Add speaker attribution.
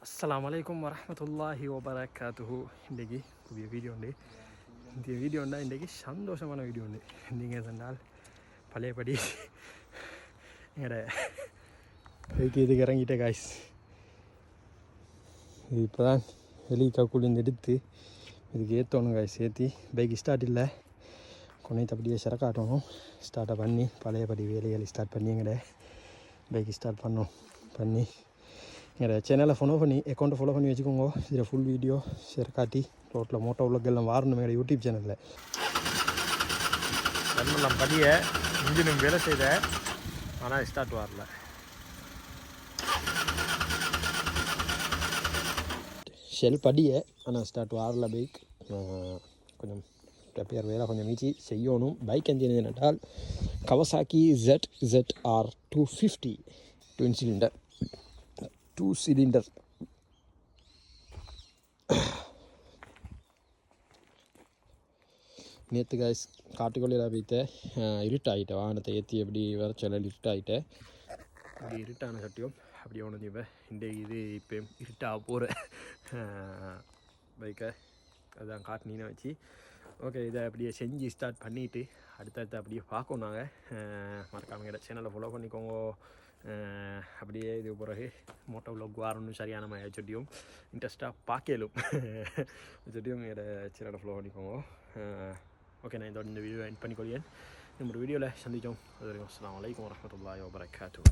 Speaker 1: Assalamualaikum warahmatullahi wabarakatuh. இன்றைக்கி புதிய video உண்டு. இந்த வீடியோண்டா இன்றைக்கி சந்தோஷமான வீடியோ உண்டு. நீங்கள் சொன்னால் பழையபடி என்னோட இதுக்கு இறங்கிட்டேன் காய்ஸ். இது இப்போ தான் ஹெலிகாப்டர்லேருந்து எடுத்து இதுக்கு ஏற்றணும் காய்ஸ். ஏற்றி பைக் ஸ்டார்ட் இல்லை, கொண்டே அப்படியே சிறக்காட்டணும். ஸ்டார்ட்டை பண்ணி பழையபடி வேலைகளை ஸ்டார்ட் பண்ணி எங்கள்ட பைக் ஸ்டார்ட் பண்ணி எங்களோட சேனலை அக்கௌண்ட்டை ஃபாலோ பண்ணி வச்சுக்கோங்க. இதில் ஃபுல் வீடியோ ஷேர் காட்டி ரோட்டில் மோட்டோ உலகெல்லாம் வாரணும். எங்களோட யூடியூப் சேனலில் எல்லாம் படிய இன்ஜினும் வேலை செய்த, ஆனால் ஸ்டார்ட் வரல. ஷெல் படிய ஆனால் ஸ்டார்ட் வரல. பைக் கொஞ்சம் ரிப்பேர் வேலை கொஞ்சம் மீச்சி செய்யணும். பைக் என்ஜின் என்னென்றால் Kawasaki ZR 250 twin cylinder 2 cylinder. நேற்று காய்ஸ் காட்டுக்கொள்ளையில் போய்த்த இருட்டாகிட்டேன். வாகனத்தை ஏற்றி எப்படி வர சொல்ல இருட்டாகிட்டேன். அப்படி இருட்டான சட்டியும் அப்படி ஒன்று இப்போ இது இப்போ இருட்டாக போகிற பைக்கை அதுதான் காட்டினீன்னு வச்சு ஓகே. இதை அப்படியே செஞ்சு ஸ்டார்ட் பண்ணிவிட்டு அடுத்தடுத்து அப்படியே பார்க்கணும். நாங்கள் மறக்காம சேனலை ஃபாலோ பண்ணிக்கோங்க. அப்படியே இது பிறகு மோட்டோ விலாக் வரணும். சரியான மாதிரி சொட்டியும் இன்ட்ரெஸ்ட்டாக பார்க்கலும் சொட்டியும் என்னோட சேனலை ஃபாலோ பண்ணிக்கோங்க. ஓகே, நான் இந்த வீடியோ எண்ட் பண்ணிக்கொள்கிறேன். நம்ம ஒரு வீடியோவில் சந்தித்தோம். அது வரைக்கும் அஸ்ஸலாமு அலைக்கும் வரஹ்மத்துல்லாஹி வபரகாத்துஹு.